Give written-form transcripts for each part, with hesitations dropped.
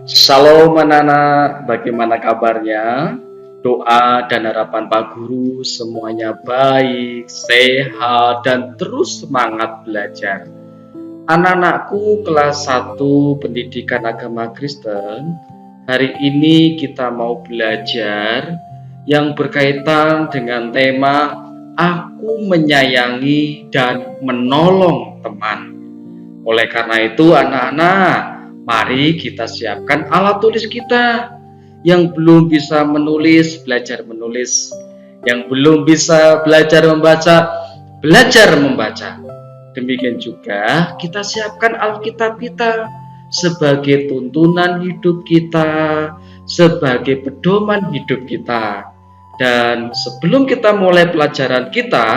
Shalom anak-anak, bagaimana kabarnya? Doa dan harapan Pak Guru semuanya baik, sehat, dan terus semangat belajar. Anak-anakku kelas 1 Pendidikan Agama Kristen, hari ini kita mau belajar yang berkaitan dengan tema Aku menyayangi dan menolong teman. Oleh karena itu anak-anak, mari kita siapkan alat tulis kita. Yang belum bisa menulis, belajar menulis. Yang belum bisa belajar membaca. Demikian juga kita siapkan Alkitab kita sebagai tuntunan hidup kita, sebagai pedoman hidup kita. Dan sebelum kita mulai pelajaran kita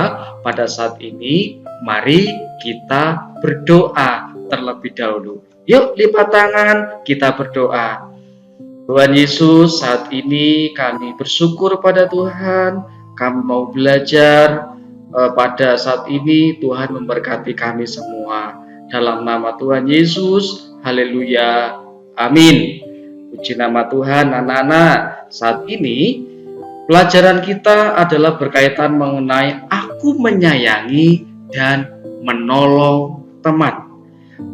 pada saat ini, mari kita berdoa terlebih dahulu. Yuk lipat tangan, kita berdoa. Tuhan Yesus, saat ini kami bersyukur pada Tuhan. Kami mau belajar pada saat ini. Tuhan memberkati kami semua. Dalam nama Tuhan Yesus, haleluya, amin. Puji nama Tuhan. Anak-anak, saat ini pelajaran kita adalah berkaitan mengenai aku menyayangi dan menolong teman.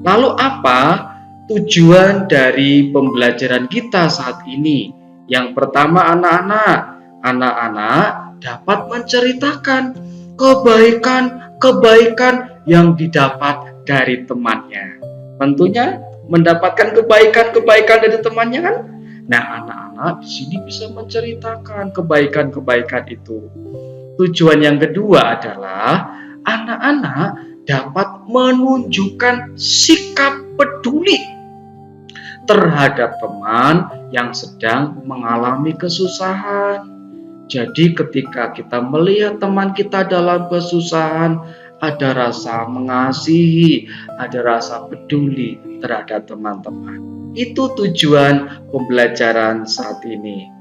Lalu apa tujuan dari pembelajaran kita saat ini? Yang pertama anak-anak dapat menceritakan kebaikan-kebaikan yang didapat dari temannya. Tentunya mendapatkan kebaikan-kebaikan dari temannya kan? Nah, anak-anak di sini bisa menceritakan kebaikan-kebaikan itu. Tujuan yang kedua adalah anak-anak dapat menunjukkan sikap peduli terhadap teman yang sedang mengalami kesusahan. Jadi ketika kita melihat teman kita dalam kesusahan, ada rasa mengasihi, ada rasa peduli terhadap teman-teman. Itu tujuan pembelajaran saat ini.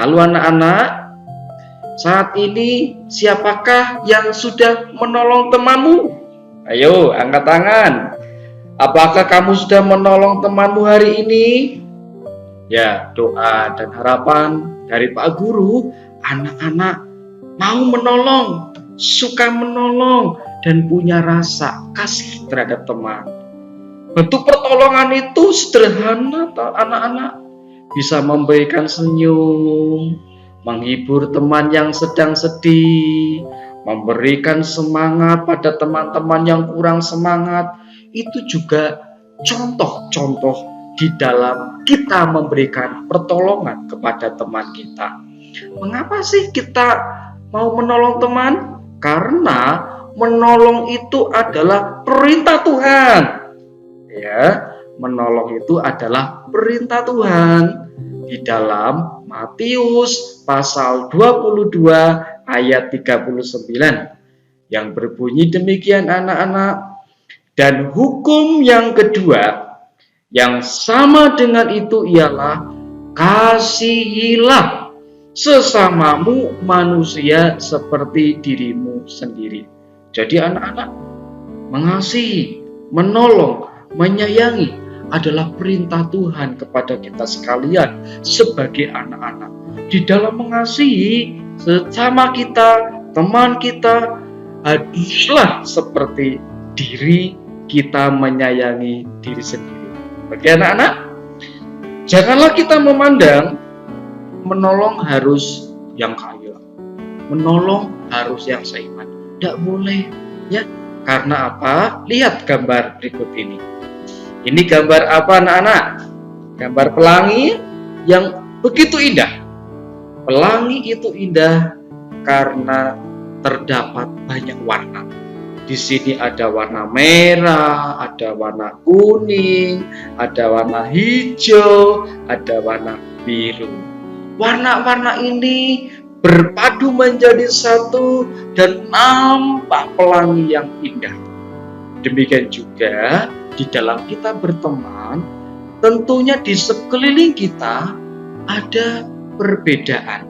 Lalu anak-anak, saat ini siapakah yang sudah menolong temanmu? Ayo, angkat tangan. Apakah kamu sudah menolong temanmu hari ini? Ya, doa dan harapan dari Pak Guru, anak-anak mau menolong, suka menolong, dan punya rasa kasih terhadap teman. Bentuk pertolongan itu sederhana, anak-anak. Bisa memberikan senyum, menghibur teman yang sedang sedih, memberikan semangat pada teman-teman yang kurang semangat. Itu juga contoh-contoh di dalam kita memberikan pertolongan kepada teman kita. Mengapa sih kita mau menolong teman? Karena menolong itu adalah perintah Tuhan. Ya, menolong itu adalah perintah Tuhan. Di dalam Matius pasal 22 ayat 39 yang berbunyi demikian anak-anak. Dan hukum yang kedua yang sama dengan itu ialah kasihilah sesamamu manusia seperti dirimu sendiri. Jadi anak-anak, mengasihi, menolong, menyayangi adalah perintah Tuhan kepada kita sekalian sebagai anak-anak. Di dalam mengasihi sesama kita, teman kita, haruslah seperti diri kita menyayangi diri sendiri. Bagi anak-anak, janganlah kita memandang menolong harus yang kaya, menolong harus yang seiman. Tidak boleh, ya. Karena apa? Lihat gambar berikut ini. Ini gambar apa anak-anak? Gambar pelangi yang begitu indah. Pelangi itu indah karena terdapat banyak warna. Di sini ada warna merah, ada warna kuning, ada warna hijau, ada warna biru. Warna-warna ini berpadu menjadi satu dan nampak pelangi yang indah. Demikian juga di dalam kita berteman, tentunya di sekeliling kita ada perbedaan.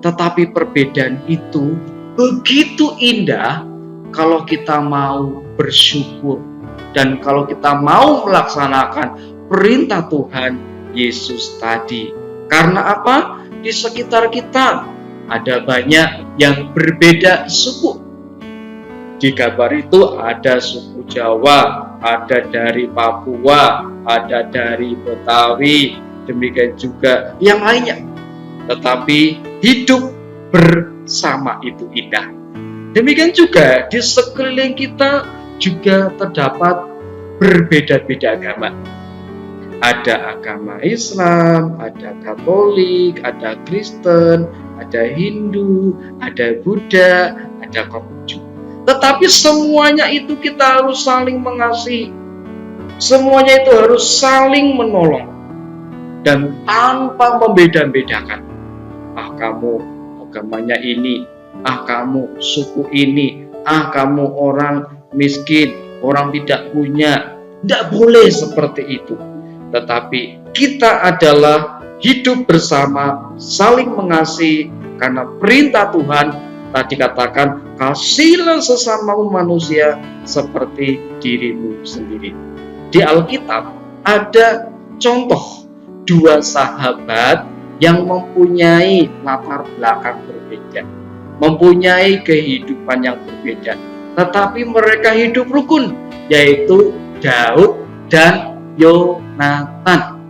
Tetapi perbedaan itu begitu indah kalau kita mau bersyukur dan kalau kita mau melaksanakan perintah Tuhan Yesus tadi. Karena apa? Di sekitar kita ada banyak yang berbeda suku. Di gambar itu ada suku Jawa, ada dari Papua, ada dari Betawi, demikian juga yang lainnya. Tetapi hidup bersama itu indah. Demikian juga di sekeliling kita juga terdapat berbeda-beda agama. Ada agama Islam, ada Katolik, ada Kristen, ada Hindu, ada Buddha, ada Konghucu. Tetapi semuanya itu kita harus saling mengasihi. Semuanya itu harus saling menolong. Dan tanpa membeda-bedakan. Ah, kamu agamanya ini, ah kamu suku ini, ah kamu orang miskin, orang tidak punya. Tidak boleh seperti itu. Tetapi kita adalah hidup bersama, saling mengasihi, karena perintah Tuhan tadi katakan, kasihilah sesamamu manusia seperti dirimu sendiri. Di Alkitab ada contoh dua sahabat yang mempunyai latar belakang berbeda, mempunyai kehidupan yang berbeda, tetapi mereka hidup rukun, yaitu Daud dan Yonatan.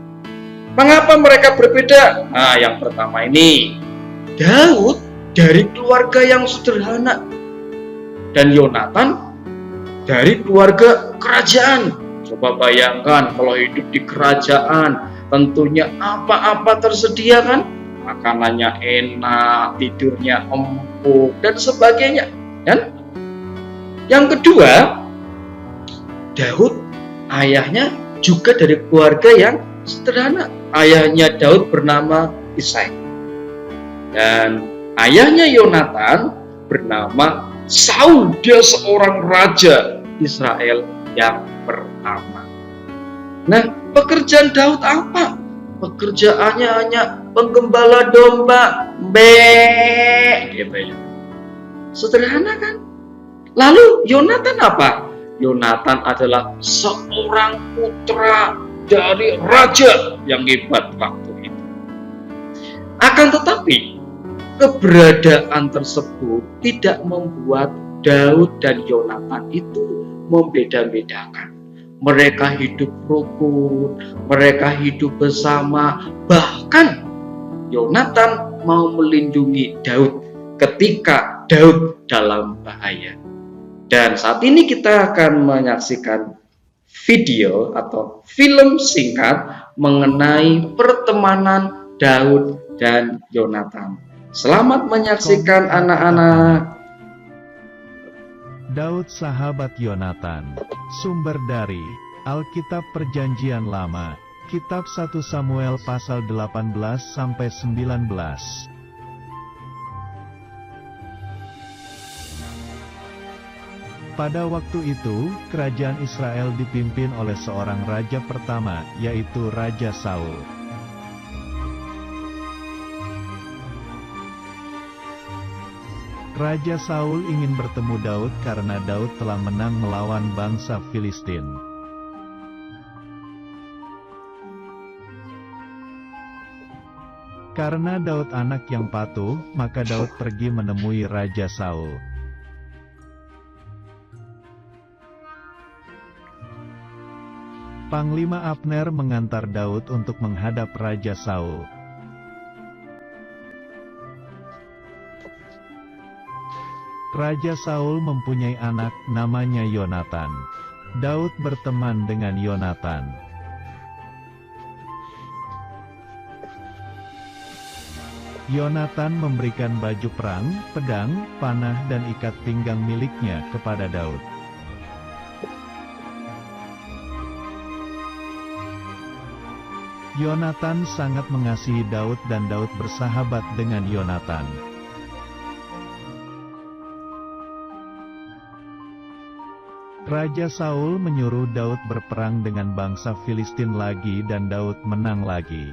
Mengapa mereka berbeda? Nah, yang pertama ini, Daud dari keluarga yang sederhana dan Yonatan dari keluarga kerajaan. Coba bayangkan kalau hidup di kerajaan, tentunya apa-apa tersedia kan? Makanannya enak, tidurnya empuk, dan sebagainya. Dan yang kedua, Daud ayahnya juga dari keluarga yang sederhana. Ayahnya Daud bernama Isai. Dan ayahnya Yonatan bernama Saul. Dia seorang raja Israel yang pertama. Nah, pekerjaan Daud apa? Pekerjaannya hanya penggembala domba. Gitu ya. Sederhana kan? Lalu Yonatan apa? Yonatan adalah seorang putra dari raja yang hebat waktu itu. Akan tetapi, keberadaan tersebut tidak membuat Daud dan Yonatan itu membeda-bedakan. Mereka hidup rukun, mereka hidup bersama, bahkan Yonatan mau melindungi Daud ketika Daud dalam bahaya. Dan saat ini kita akan menyaksikan video atau film singkat mengenai pertemanan Daud dan Yonatan. Selamat menyaksikan anak-anak. Daud sahabat Yonatan. Sumber dari Alkitab Perjanjian Lama, Kitab 1 Samuel pasal 18-19. Pada waktu itu, kerajaan Israel dipimpin oleh seorang raja pertama, yaitu Raja Saul. Raja Saul ingin bertemu Daud karena Daud telah menang melawan bangsa Filistin. Karena Daud anak yang patuh, maka Daud pergi menemui Raja Saul. Panglima Abner mengantar Daud untuk menghadap Raja Saul. Raja Saul mempunyai anak namanya Yonatan. Daud berteman dengan Yonatan. Yonatan memberikan baju perang, pedang, panah dan ikat pinggang miliknya kepada Daud. Yonatan sangat mengasihi Daud dan Daud bersahabat dengan Yonatan. Raja Saul menyuruh Daud berperang dengan bangsa Filistin lagi dan Daud menang lagi.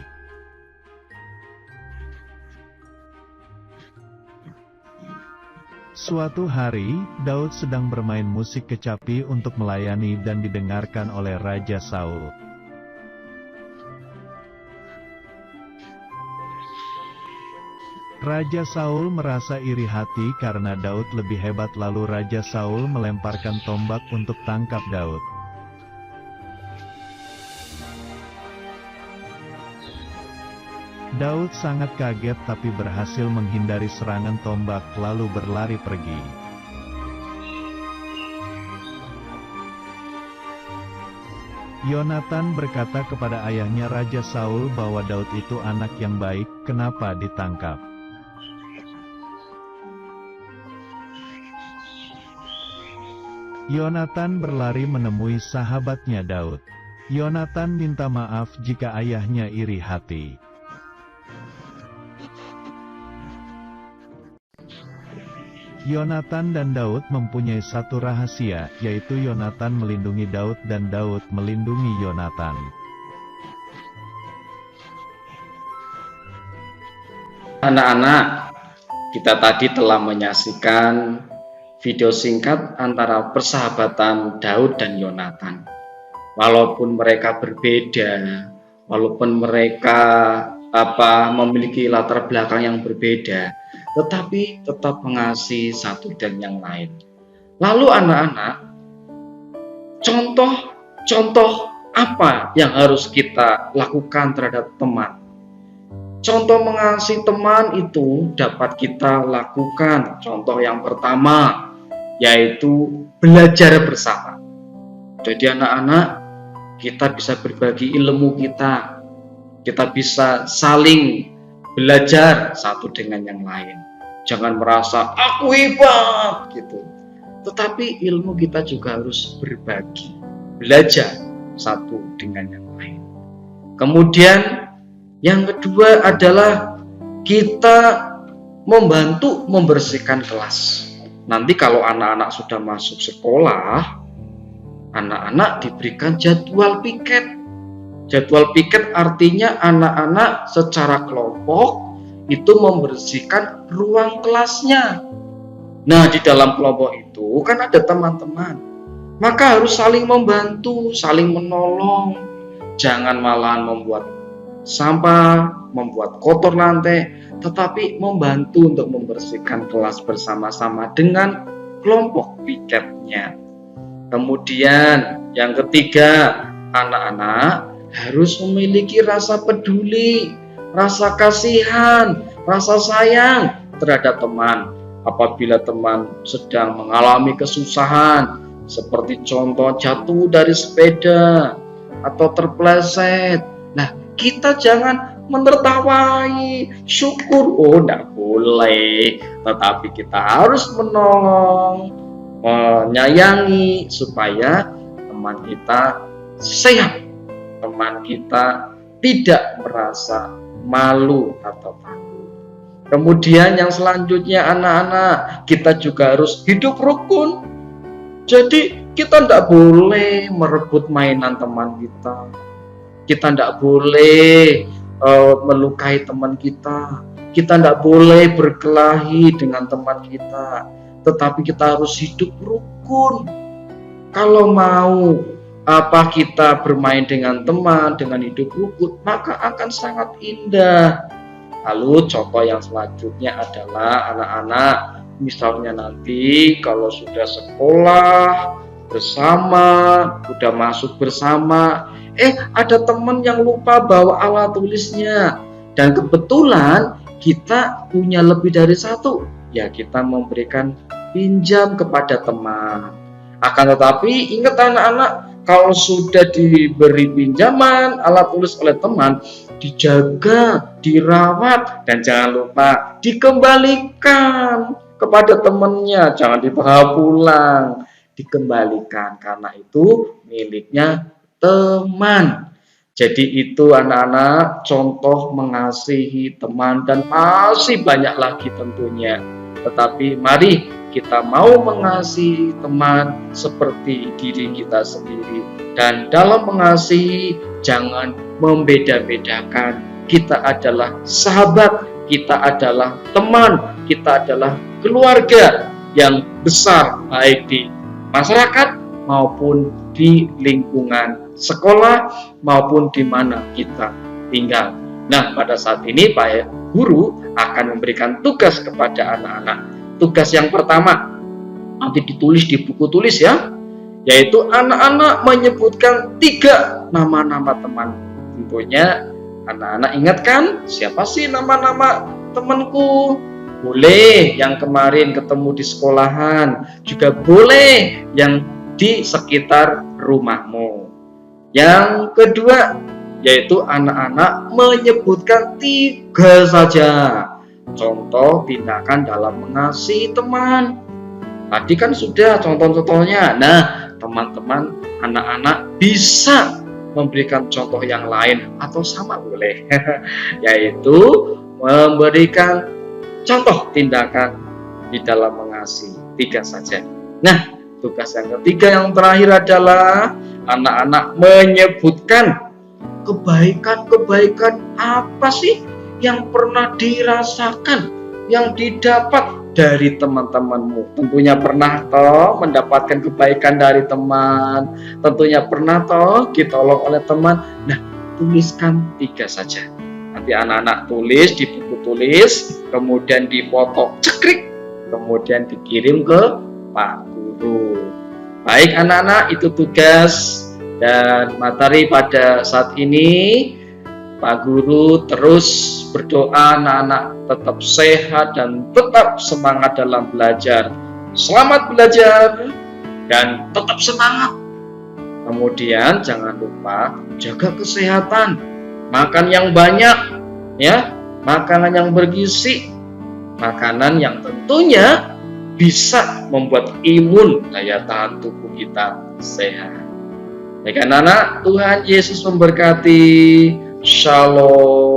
Suatu hari, Daud sedang bermain musik kecapi untuk melayani dan didengarkan oleh Raja Saul. Raja Saul merasa iri hati karena Daud lebih hebat, lalu Raja Saul melemparkan tombak untuk tangkap Daud. Daud sangat kaget tapi berhasil menghindari serangan tombak lalu berlari pergi. Yonatan berkata kepada ayahnya Raja Saul bahwa Daud itu anak yang baik, kenapa ditangkap? Yonatan berlari menemui sahabatnya Daud. Yonatan minta maaf jika ayahnya iri hati. Yonatan dan Daud mempunyai satu rahasia, yaitu Yonatan melindungi Daud dan Daud melindungi Yonatan. Anak-anak, kita tadi telah menyaksikan video singkat antara persahabatan Daud dan Yonatan. Walaupun mereka berbeda, walaupun mereka memiliki latar belakang yang berbeda, tetapi tetap mengasihi satu dan yang lain. Lalu anak-anak, contoh apa yang harus kita lakukan terhadap teman? Contoh mengasihi teman itu dapat kita lakukan. Contoh yang pertama yaitu belajar bersama. Jadi anak-anak, kita bisa berbagi ilmu kita. Kita bisa saling belajar satu dengan yang lain. Jangan merasa aku hebat gitu. Tetapi ilmu kita juga harus berbagi, belajar satu dengan yang lain. Kemudian yang kedua adalah kita membantu membersihkan kelas. Nanti kalau anak-anak sudah masuk sekolah, anak-anak diberikan jadwal piket. Jadwal piket artinya anak-anak secara kelompok itu membersihkan ruang kelasnya. Nah, di dalam kelompok itu kan ada teman-teman. Maka harus saling membantu, saling menolong. Jangan malahan membuat sampah, membuat kotor lantai, tetapi membantu untuk membersihkan kelas bersama-sama dengan kelompok piketnya. Kemudian yang ketiga, anak-anak harus memiliki rasa peduli, rasa kasihan, rasa sayang terhadap teman. Apabila teman sedang mengalami kesusahan, seperti contoh jatuh dari sepeda atau terpleset, nah kita jangan menertawai, syukur, tidak boleh. Tetapi kita harus menolong, menyayangi supaya teman kita sehat, teman kita tidak merasa malu atau takut. Kemudian yang selanjutnya anak-anak, kita juga harus hidup rukun. Jadi kita tidak boleh merebut mainan teman kita. Kita tidak boleh melukai teman kita. Kita tidak boleh berkelahi dengan teman kita. Tetapi kita harus hidup rukun. Kalau mau kita bermain dengan teman, dengan hidup rukun, maka akan sangat indah. Lalu contoh yang selanjutnya adalah anak-anak, misalnya nanti kalau sudah sekolah bersama, sudah masuk bersama, ada teman yang lupa bawa alat tulisnya, dan kebetulan kita punya lebih dari satu, ya kita memberikan pinjam kepada teman. Akan tetapi ingat anak-anak, kalau sudah diberi pinjaman alat tulis oleh teman, dijaga, dirawat, dan jangan lupa dikembalikan kepada temannya, jangan dibawa pulang, dikembalikan karena itu miliknya teman. Jadi itu anak-anak contoh mengasihi teman, dan masih banyak lagi tentunya. Tetapi mari kita mau mengasihi teman seperti diri kita sendiri, dan dalam mengasihi jangan membeda-bedakan. Kita adalah sahabat, kita adalah teman, kita adalah keluarga yang besar, baik di masyarakat maupun di lingkungan sekolah maupun di mana kita tinggal. Nah, pada saat ini Pak Guru akan memberikan tugas kepada anak-anak. Tugas yang pertama, nanti ditulis di buku tulis ya, yaitu anak-anak menyebutkan 3 nama-nama teman. Tentunya anak-anak ingatkan siapa sih nama-nama temanku. Boleh yang kemarin ketemu di sekolahan, juga boleh yang di sekitar rumahmu. Yang kedua, yaitu anak-anak menyebutkan 3 saja contoh tindakan dalam mengasihi teman. Tadi kan sudah contoh-contohnya. Nah, teman-teman, anak-anak bisa memberikan contoh yang lain atau sama boleh, yaitu memberikan contoh tindakan di dalam mengasihi 3 saja. Nah, tugas yang ketiga yang terakhir adalah anak-anak menyebutkan kebaikan-kebaikan apa sih yang pernah dirasakan, yang didapat dari teman-temanmu. Tentunya pernah toh mendapatkan kebaikan dari teman, tentunya pernah toh ditolong oleh teman. Nah, tuliskan 3 saja. Nanti anak-anak tulis di buku tulis, kemudian dipoto cekrik, kemudian dikirim ke Pak Guru. Baik anak-anak, itu tugas dan materi pada saat ini. Pak Guru terus berdoa anak-anak tetap sehat dan tetap semangat dalam belajar. Selamat belajar dan tetap semangat. Kemudian jangan lupa jaga kesehatan, makan yang banyak ya, makanan yang bergizi, makanan yang tentunya bisa membuat imun daya tahan tubuh kita sehat. Baik anak-anak, Tuhan Yesus memberkati. Shalom.